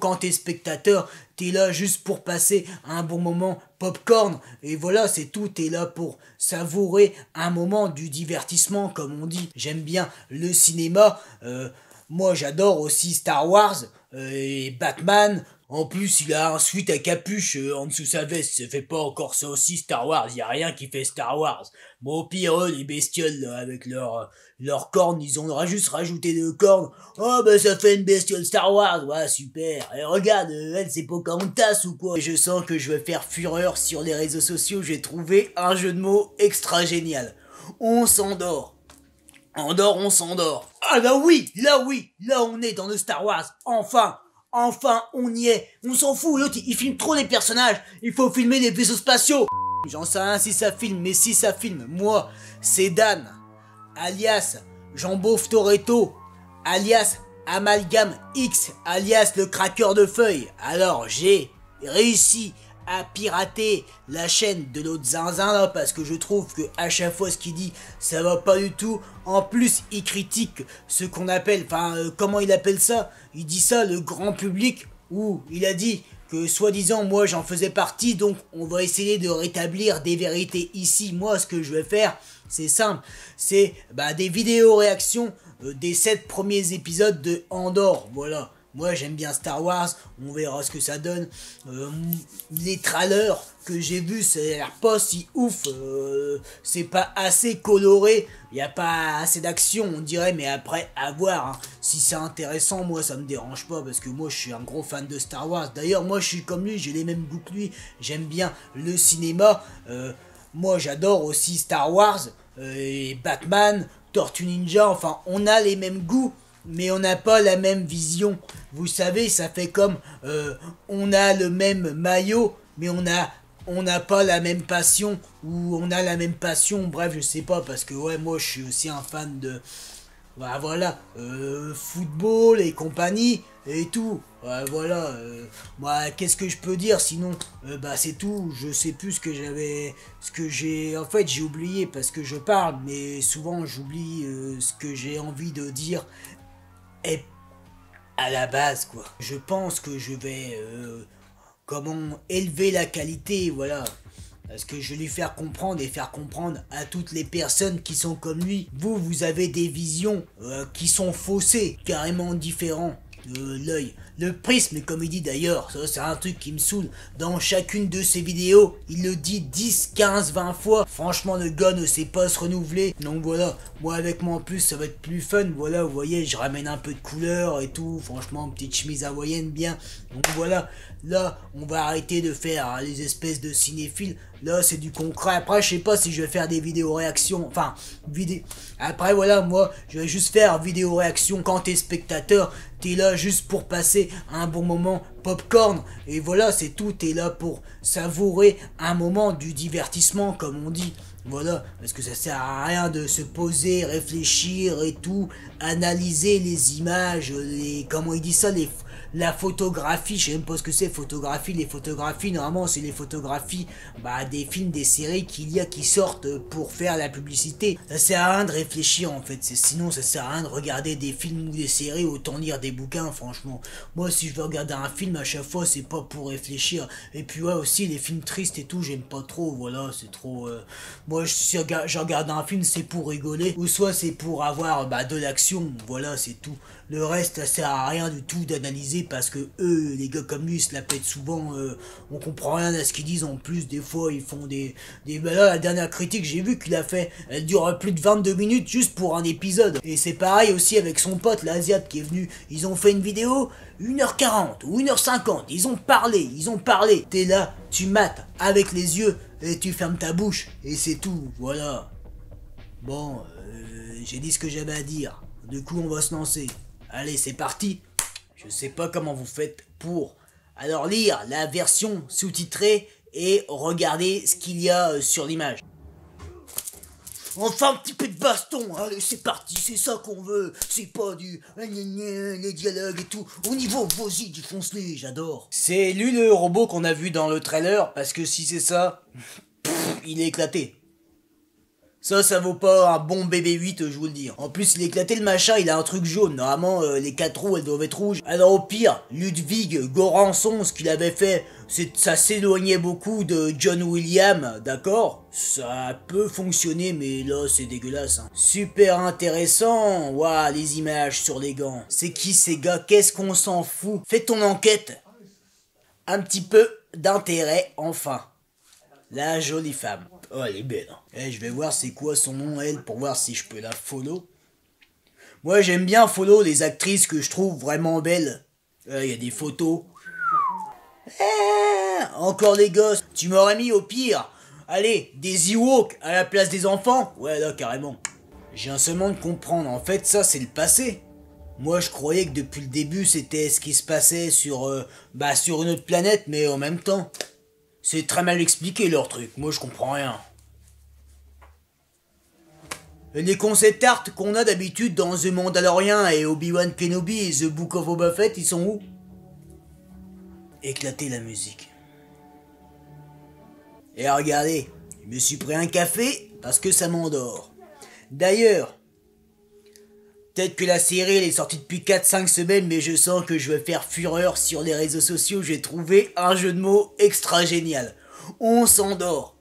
Quand t'es spectateur, t'es là juste pour passer un bon moment popcorn. Et voilà, c'est tout. T'es là pour savourer un moment du divertissement, comme on dit. J'aime bien le cinéma. Moi, j'adore aussi Star Wars et Batman. En plus, il a un sweat à capuche en dessous sa veste. Ça fait pas encore ça aussi, Star Wars. Y a rien qui fait Star Wars. Bon, au pire, eux, les bestioles, là, avec leurs cornes, ils ont juste rajouté 2 cornes. Oh, bah, ça fait une bestiole Star Wars. Ouais, super. Et regarde, elle, c'est Pocahontas ou quoi? Et je sens que je vais faire fureur sur les réseaux sociaux. J'ai trouvé un jeu de mots extra génial. On s'endort. On s'endort. Ah bah oui, là on est dans le Star Wars, enfin on y est, on s'en fout, l'autre il filme trop les personnages, il faut filmer les vaisseaux spatiaux. J'en sais rien si ça filme, mais si ça filme, moi, c'est Dan, alias Jean-Beauf Toretto, alias Amalgame X, alias le craqueur de feuilles. Alors j'ai réussi à pirater la chaîne de l'autre zinzin là, parce que je trouve que à chaque fois ce qu'il dit ça va pas du tout. En plus il critique ce qu'on appelle, comment il appelle ça, il dit ça le grand public, où il a dit que soi-disant moi j'en faisais partie, donc on va essayer de rétablir des vérités ici. Moi ce que je vais faire c'est simple, c'est des vidéos réactions des 7 premiers épisodes de Andorre, voilà. Moi j'aime bien Star Wars, on verra ce que ça donne. Les trailers que j'ai vus, ça a l'air pas si ouf, c'est pas assez coloré, y a pas assez d'action on dirait, mais après à voir, hein. Si c'est intéressant, moi ça me dérange pas, parce que moi je suis un gros fan de Star Wars. D'ailleurs moi je suis comme lui, j'ai les mêmes goûts que lui, j'aime bien le cinéma, moi j'adore aussi Star Wars, et Batman, Tortue Ninja, enfin on a les mêmes goûts, mais on n'a pas la même vision. Vous savez, ça fait comme on a le même maillot, mais on n'a pas la même passion, ou on a la même passion, bref, je sais pas, parce que ouais, moi je suis aussi un fan de football et compagnie et tout. Voilà, moi qu'est-ce que je peux dire sinon, c'est tout, je sais plus en fait j'ai oublié parce que je parle, mais souvent j'oublie ce que j'ai envie de dire. Et à la base quoi. Je pense que je vais élever la qualité, voilà. Parce que je vais lui faire comprendre et faire comprendre à toutes les personnes qui sont comme lui. Vous avez des visions qui sont faussées, carrément différents de l'œil. Le prisme, comme il dit d'ailleurs, ça c'est un truc qui me saoule. Dans chacune de ses vidéos, il le dit 10, 15, 20 fois. Franchement, le gars ne sait pas se renouveler. Donc voilà, moi avec moi en plus, ça va être plus fun. Voilà, vous voyez, je ramène un peu de couleur et tout. Franchement, petite chemise hawaïenne bien. Donc voilà, là, on va arrêter de faire les espèces de cinéphiles. Là, c'est du concret. Après, je sais pas si je vais faire des vidéos réactions. Après, voilà, moi, je vais juste faire vidéo réaction. Quand t'es spectateur, t'es là juste pour passer un bon moment popcorn. Et voilà, c'est tout. T'es là pour savourer un moment du divertissement, comme on dit. Voilà, parce que ça sert à rien de se poser, réfléchir et tout, analyser les images, comment il dit ça, la photographie, je sais même pas ce que c'est, photographie, les photographies, normalement c'est les photographies, des films, des séries qui sortent pour faire la publicité. Ça sert à rien de réfléchir en fait, sinon ça sert à rien de regarder des films ou des séries, autant lire des bouquins, franchement. Moi si je veux regarder un film à chaque fois, c'est pas pour réfléchir. Et puis ouais, aussi les films tristes et tout, j'aime pas trop, voilà, c'est trop... Moi si je regarde un film, c'est pour rigoler, ou soit c'est pour avoir de l'action, voilà, c'est tout. Le reste, ça sert à rien du tout d'analyser, parce que eux, les gars comme lui, ils se la pètent souvent, on comprend rien à ce qu'ils disent. En plus, des fois, ils font là, la dernière critique, j'ai vu qu'il a fait, elle dure plus de 22 minutes juste pour un épisode. Et c'est pareil aussi avec son pote, l'Asiat, qui est venu, ils ont fait une vidéo, 1h40 ou 1h50, ils ont parlé. T'es là, tu mates avec les yeux, et tu fermes ta bouche, et c'est tout, voilà. Bon, j'ai dit ce que j'avais à dire, du coup, on va se lancer. Allez, c'est parti. Je sais pas comment vous faites pour lire la version sous-titrée et regarder ce qu'il y a sur l'image. Enfin un petit peu de baston, allez c'est parti, c'est ça qu'on veut, c'est pas les dialogues et tout, au niveau vas-y, défonce-les, j'adore. C'est lui le robot qu'on a vu dans le trailer, parce que si c'est ça, il est éclaté. Ça vaut pas un bon BB-8, je vous le dis. En plus, il est éclaté le machin, il a un truc jaune. Normalement, les 4 roues, elles doivent être rouges. Alors au pire, Ludwig Göransson, ce qu'il avait fait, ça s'éloignait beaucoup de John Williams, d'accord? Ça peut fonctionner, mais là, c'est dégueulasse. Hein. Super intéressant. Waouh, les images sur les gants. C'est qui ces gars? Qu'est-ce qu'on s'en fout? Fais ton enquête. Un petit peu d'intérêt, enfin. La jolie femme. Oh, elle est belle. Hein. Je vais voir c'est quoi son nom, elle, pour voir si je peux la follow. Moi, j'aime bien follow les actrices que je trouve vraiment belles. Il y a des photos. Encore des gosses. Tu m'aurais mis au pire. Allez, des Ewoks à la place des enfants. Ouais, là, carrément. J'ai un seulement de comprendre. En fait, ça, c'est le passé. Moi, je croyais que depuis le début, c'était ce qui se passait sur une autre planète, mais en même temps... C'est très mal expliqué leur truc, moi je comprends rien. Les concept art qu'on a d'habitude dans The Mandalorian et Obi-Wan Kenobi et The Book of Boba Fett, ils sont où? Éclater la musique. Et regardez, je me suis pris un café parce que ça m'endort. D'ailleurs, peut-être que la série elle est sortie depuis 4-5 semaines, mais je sens que je vais faire fureur sur les réseaux sociaux. J'ai trouvé un jeu de mots extra génial. On s'endort.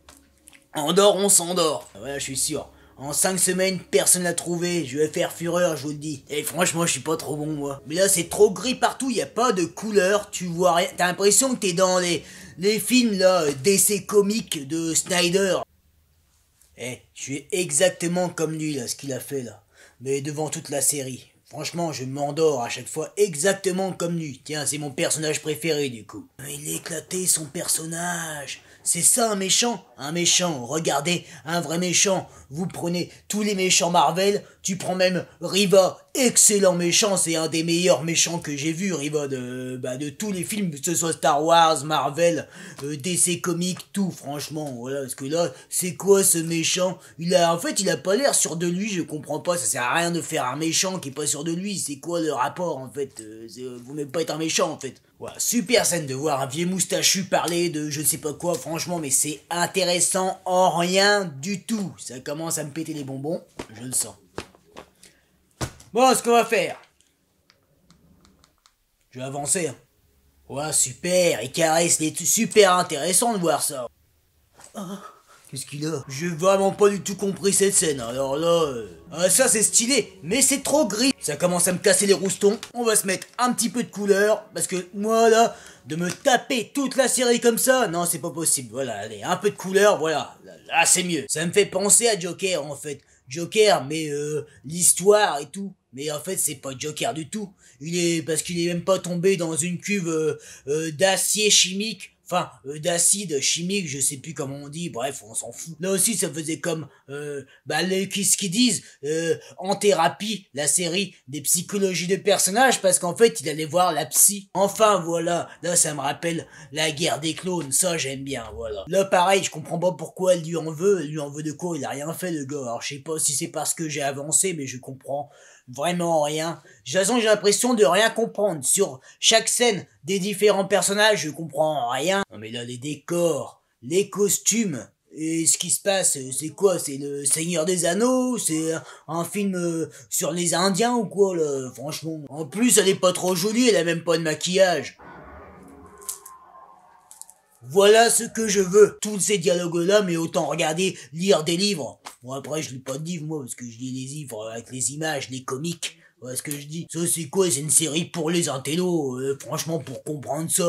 On s'endort. Voilà, je suis sûr. En 5 semaines, personne l'a trouvé. Je vais faire fureur, je vous le dis. Et franchement, je suis pas trop bon, moi. Mais là, c'est trop gris partout. Y a pas de couleur. Tu vois rien. T'as l'impression que t'es dans les films, là, d'essais comiques de Snyder. Je suis exactement comme lui, là, ce qu'il a fait, là. Mais devant toute la série. Franchement, je m'endors à chaque fois exactement comme lui. Tiens, c'est mon personnage préféré, du coup. Il a éclaté son personnage. C'est ça un méchant? Un méchant, regardez, un vrai méchant. Vous prenez tous les méchants Marvel, tu prends même Riva, excellent méchant, c'est un des meilleurs méchants que j'ai vu, Riva, de tous les films, que ce soit Star Wars, Marvel, DC Comics, tout, franchement, voilà, parce que là, c'est quoi ce méchant? En fait, il a pas l'air sûr de lui, je comprends pas, ça sert à rien de faire un méchant qui est pas sûr de lui, c'est quoi le rapport, en fait? Vous n'aimez pas être un méchant, en fait. Voilà, super scène de voir un vieux moustachu parler de je sais pas quoi, franchement, mais c'est intéressant en rien du tout. Ça commence à me péter les bonbons, je le sens. Bon, ce qu'on va faire. Je vais avancer. Hein. Ouais, super, il caresse les trucs, super intéressant de voir ça. Ah. Qu'est-ce qu'il a? J'ai vraiment pas du tout compris cette scène, alors là... ça c'est stylé, mais c'est trop gris. Ça commence à me casser les roustons. On va se mettre un petit peu de couleur, parce que moi là, de me taper toute la série comme ça, non c'est pas possible. Voilà, allez, un peu de couleur, voilà. Là c'est mieux. Ça me fait penser à Joker en fait. Joker, mais l'histoire et tout. Mais en fait c'est pas Joker du tout. Parce qu'il est même pas tombé dans une cuve d'acier chimique. Enfin, d'acide chimique, je sais plus comment on dit, bref, on s'en fout. Là aussi, ça faisait comme, ce qu'ils disent, en thérapie, la série des psychologies de personnages, parce qu'en fait, il allait voir la psy. Enfin, voilà, là, ça me rappelle la guerre des clones, ça, j'aime bien, voilà. Là, pareil, je comprends pas pourquoi elle lui en veut de quoi, il a rien fait, le gars. Alors, je sais pas si c'est parce que j'ai avancé, mais je comprends vraiment rien. De toute façon, j'ai l'impression de rien comprendre. Sur chaque scène des différents personnages, je comprends rien. Non mais là, les décors, les costumes, et ce qui se passe, c'est quoi? C'est le Seigneur des Anneaux? C'est un film sur les Indiens ou quoi, là? Franchement. En plus, elle est pas trop jolie, elle a même pas de maquillage. Voilà ce que je veux. Tous ces dialogues-là, mais autant regarder, lire des livres. Bon, après, je lis pas de livres, moi, parce que je lis les livres avec les images, les comiques. Voilà ce que je dis. Ça, c'est quoi? C'est une série pour les intellos. Franchement, pour comprendre ça,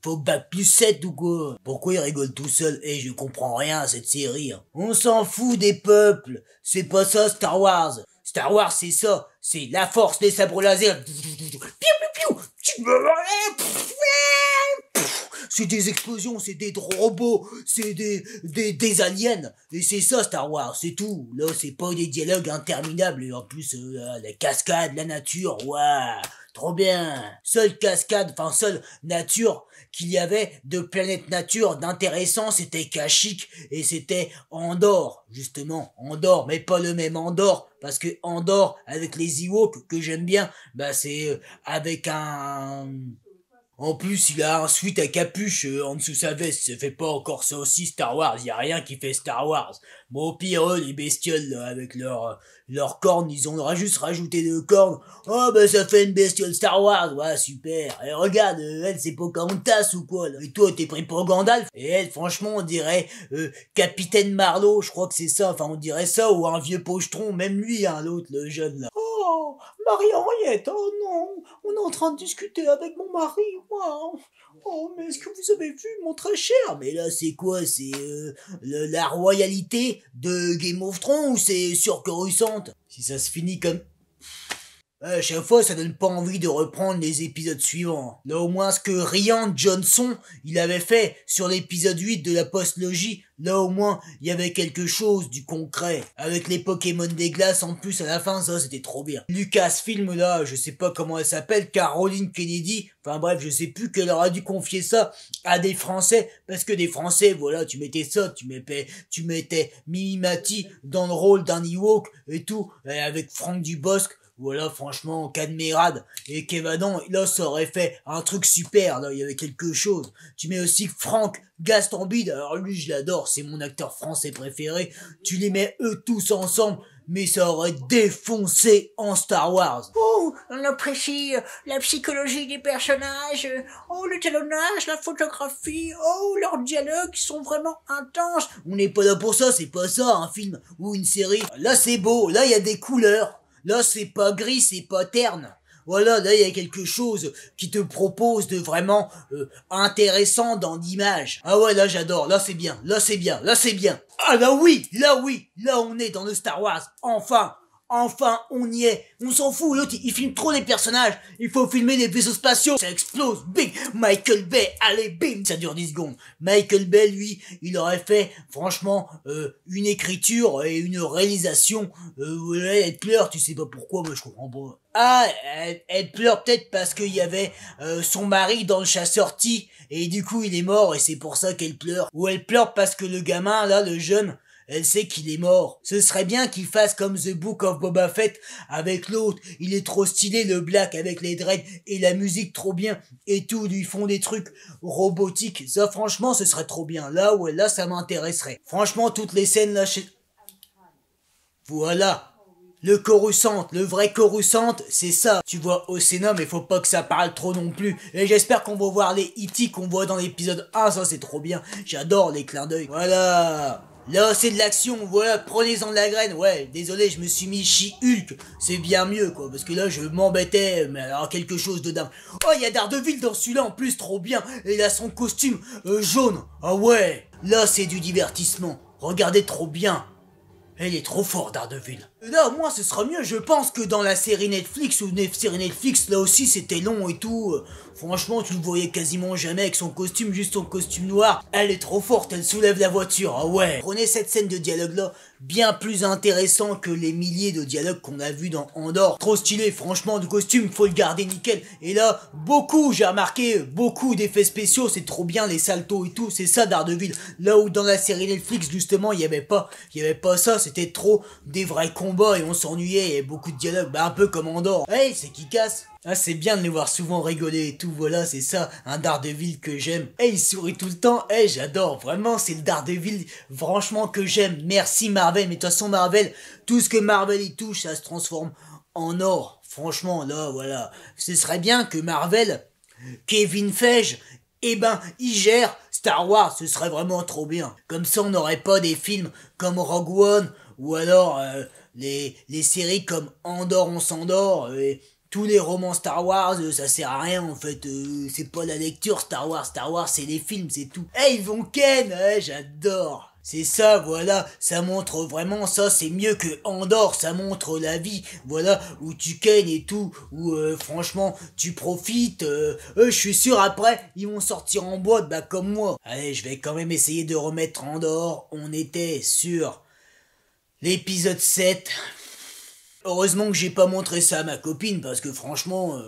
faut bac plus 7 ou quoi? Pourquoi il rigole tout seul? Je comprends rien à cette série. Hein. On s'en fout des peuples. C'est pas ça, Star Wars. Star Wars, c'est ça. C'est la force des sabres laser. Piou, piou, piou. C'est des explosions, c'est des robots, c'est des aliens. Et c'est ça Star Wars, c'est tout. Là, c'est pas des dialogues interminables. Et en plus, la cascade, la nature, ouah, trop bien. Seule nature qu'il y avait de planète nature d'intéressant, c'était Kashyyyk et c'était Andorre, justement. Andorre, mais pas le même Andorre. Parce que Andorre, avec les Ewoks, que j'aime bien, c'est avec un... En plus, il a un sweat à capuche en dessous sa veste. Ça fait pas encore ça aussi Star Wars. Y a rien qui fait Star Wars. Bon, au pire, eux, les bestioles, là, avec leurs cornes, ils ont juste rajouté 2 cornes. Oh, bah, ça fait une bestiole Star Wars. Ouais, super. Et regarde, elle, c'est Pocahontas ou quoi, là. Et toi, t'es pris pour Gandalf. Et elle, franchement, on dirait Capitaine Marlowe. Je crois que c'est ça. Enfin, on dirait ça. Ou un vieux pochetron. Même lui, hein, l'autre, le jeune, là. Oh, Marie-Henriette, oh non, on est en train de discuter avec mon mari, moi. Oh, mais est-ce que vous avez vu mon très cher? Mais là, c'est quoi? C'est la royalité de Game of Thrones ou c'est sur Coruscant? Si ça se finit comme... À chaque fois, ça donne pas envie de reprendre les épisodes suivants. Là, au moins, ce que Rian Johnson, il avait fait sur l'épisode 8 de la postlogie, là, au moins, il y avait quelque chose, du concret. Avec les Pokémon des glaces, en plus, à la fin, ça, c'était trop bien. Lucasfilm, là, je sais pas comment elle s'appelle, Caroline Kennedy, enfin bref, je sais plus qu'elle aura dû confier ça à des Français, parce que des Français, voilà, tu mettais ça, tu mettais Mimi Mati dans le rôle d'un Ewok et tout, et avec Franck Dubosc. Voilà, franchement, Cadmerade et Kevadan, là, ça aurait fait un truc super, là, il y avait quelque chose. Tu mets aussi Franck Gastambide, alors lui, je l'adore, c'est mon acteur français préféré. Tu les mets eux tous ensemble, mais ça aurait défoncé en Star Wars. Oh, on apprécie la psychologie des personnages, oh, le talonnage, la photographie, oh, leurs dialogues qui sont vraiment intenses. On n'est pas là pour ça, c'est pas ça, un film ou une série. Là, c'est beau, là, il y a des couleurs. Là, c'est pas gris, c'est pas terne. Voilà, là, il y a quelque chose qui te propose de vraiment intéressant dans l'image. Ah ouais, là, j'adore. Là, c'est bien. Là, c'est bien. Là, c'est bien. Ah là, oui. Là, on est dans le Star Wars. Enfin, on y est. On s'en fout. L'autre, il filme trop les personnages. Il faut filmer les vaisseaux spatiaux. Ça explose. Bing. Michael Bay. Allez, bim. Ça dure 10 secondes. Michael Bay, lui, il aurait fait, franchement, une écriture et une réalisation. Elle pleure. Tu sais pas pourquoi, moi, je comprends pas. Ah, elle pleure peut-être parce qu'il y avait son mari dans le chasseur-T et du coup, il est mort et c'est pour ça qu'elle pleure. Ou elle pleure parce que le gamin, là, le jeune, elle sait qu'il est mort. Ce serait bien qu'il fasse comme The Book of Boba Fett avec l'autre. Il est trop stylé, le black, avec les dreads et la musique trop bien et tout. Ils font des trucs robotiques. Ça, franchement, ce serait trop bien. Là, ouais, là, ça m'intéresserait. Franchement, toutes les scènes là chez... Voilà. Le Coruscant, le vrai Coruscant, c'est ça. Tu vois au Sénat, mais faut pas que ça parle trop non plus. Et j'espère qu'on va voir les E.T. qu'on voit dans l'épisode 1, ça c'est trop bien. J'adore les clins d'œil. Voilà. Là, c'est de l'action, voilà, prenez-en de la graine. Ouais, désolé, je me suis mis She-Hulk. C'est bien mieux, quoi, parce que là, je m'embêtais, mais alors quelque chose de dingue. Oh, il y a Daredevil dans celui-là, en plus, trop bien. Et il a son costume jaune. Ah ouais, là, c'est du divertissement. Regardez, trop bien. Elle est trop fort, Daredevil. Là, moi, ce sera mieux. Je pense que dans la série Netflix, ou série Netflix, là aussi, c'était long et tout. Franchement, tu le voyais quasiment jamais avec son costume, juste son costume noir. Elle est trop forte, elle soulève la voiture. Ah ouais. Prenez cette scène de dialogue-là, bien plus intéressant que les milliers de dialogues qu'on a vus dans Andorre. Trop stylé, franchement, le costume, faut le garder nickel. Et là, j'ai remarqué, beaucoup d'effets spéciaux, c'est trop bien, les saltos et tout. C'est ça, Daredevil. Là où dans la série Netflix, justement, il y avait pas ça, c'était trop des vrais combats et on s'ennuyait, il y avait beaucoup de dialogues, un peu comme Andorre. Hey, c'est qui casse. Ah, c'est bien de les voir souvent rigoler et tout, voilà, c'est ça, un Daredevil que j'aime. Il sourit tout le temps, j'adore, vraiment, c'est le Daredevil, franchement, que j'aime. Merci Marvel, mais de toute façon, Marvel, tout ce que Marvel y touche, ça se transforme en or. Franchement, là, voilà, ce serait bien que Marvel, Kevin Feige, il gère Star Wars, ce serait vraiment trop bien. Comme ça, on n'aurait pas des films comme Rogue One, ou alors les séries comme Andorre, on s'endort, et tous les romans Star Wars, ça sert à rien en fait, c'est pas la lecture Star Wars c'est les films, c'est tout. Ils vont ken, j'adore. C'est ça, voilà, ça montre vraiment ça, c'est mieux que Andorre, ça montre la vie, voilà, où tu kennes et tout, où franchement, tu profites, je suis sûr après, ils vont sortir en boîte, comme moi. Allez, je vais quand même essayer de remettre Andorre, on était sur l'épisode 7. Heureusement que j'ai pas montré ça à ma copine, parce que franchement...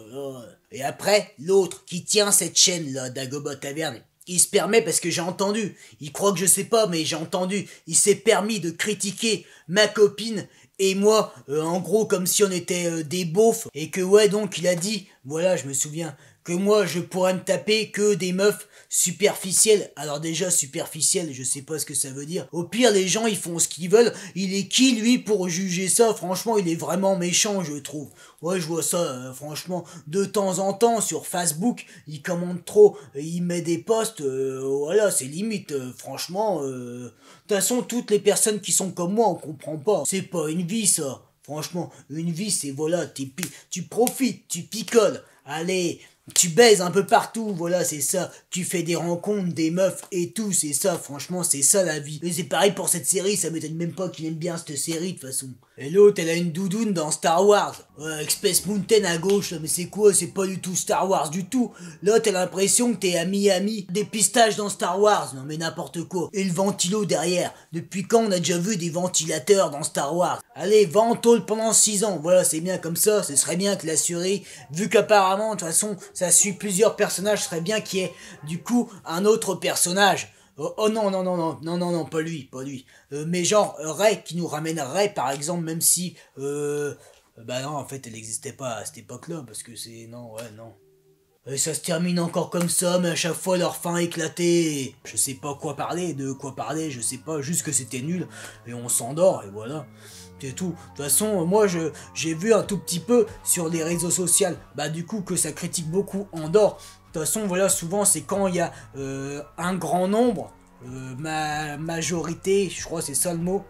Et après, l'autre qui tient cette chaîne-là, Dagobah Taverne, il se permet, parce que j'ai entendu, il croit que je sais pas, mais j'ai entendu, il s'est permis de critiquer ma copine et moi, en gros, comme si on était des beaufs, et que ouais, donc il a dit, Voilà, je me souviens que moi, je pourrais me taper que des meufs superficielles. Alors déjà, superficielles, je sais pas ce que ça veut dire. Au pire, les gens, ils font ce qu'ils veulent. Il est qui, lui, pour juger ça? Franchement, il est vraiment méchant, je trouve. Ouais, je vois ça, franchement, de temps en temps, sur Facebook, il commente trop, il met des posts, voilà, c'est limite, franchement, de toute façon, toutes les personnes qui sont comme moi, on comprend pas. C'est pas une vie, ça. Franchement, une vie, c'est voilà, tu profites, tu picoles. Allez, tu baises un peu partout, voilà, c'est ça. Tu fais des rencontres, des meufs et tout, c'est ça, franchement, c'est ça la vie. Mais c'est pareil pour cette série, ça m'étonne même pas qu'il aime bien cette série, de toute façon. Et l'autre, elle a une doudoune dans Star Wars. Ouais, avec Space Mountain à gauche, là, mais c'est quoi? C'est pas du tout Star Wars du tout. Là, t'as l'impression que t'es à Miami. Des pistaches dans Star Wars, non mais n'importe quoi. Et le ventilo derrière. Depuis quand on a déjà vu des ventilateurs dans Star Wars? Allez, va en tôle pendant 6 ans. Voilà, c'est bien comme ça. Ce serait bien que la série, vu qu'apparemment, de toute façon, ça suit plusieurs personnages, ce serait bien qu'il y ait, du coup, un autre personnage. Oh non, non, non, non, non, non, non, pas lui, pas lui. Mais genre, Rey, qui nous ramène Rey, par exemple, même si, bah non, en fait, elle n'existait pas à cette époque-là, parce que c'est, non, ouais, non. Et ça se termine encore comme ça, mais à chaque fois leur fin éclatée. Je sais pas quoi parler, de quoi parler, je sais pas, juste que c'était nul, et on s'endort, et voilà. C'est tout. De toute façon, moi, j'ai vu un tout petit peu sur les réseaux sociaux, bah du coup, que ça critique beaucoup Andorre. De toute façon, voilà, souvent, c'est quand il y a un grand nombre, majorité, je crois que c'est ça le mot.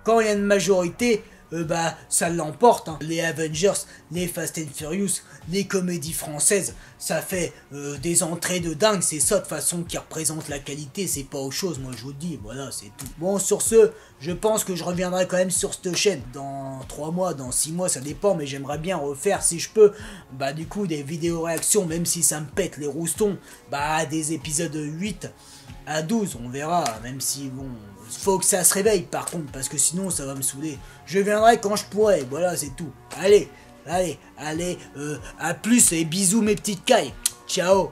Quand il y a une majorité, bah ça l'emporte. Hein. Les Avengers, les Fast and Furious, les comédies françaises, ça fait des entrées de dingue. C'est ça de façon qui représente la qualité, c'est pas autre chose, moi je vous le dis, voilà, c'est tout. Bon, sur ce, je pense que je reviendrai quand même sur cette chaîne dans 3 mois, dans 6 mois, ça dépend, mais j'aimerais bien refaire, si je peux, bah du coup, des vidéos réactions, même si ça me pète les roustons, bah des épisodes 8 à 12, on verra, même si, bon, faut que ça se réveille par contre, parce que sinon ça va me saouler. Je viendrai quand je pourrai, voilà, c'est tout. Allez, à plus et bisous mes petites cailles. Ciao.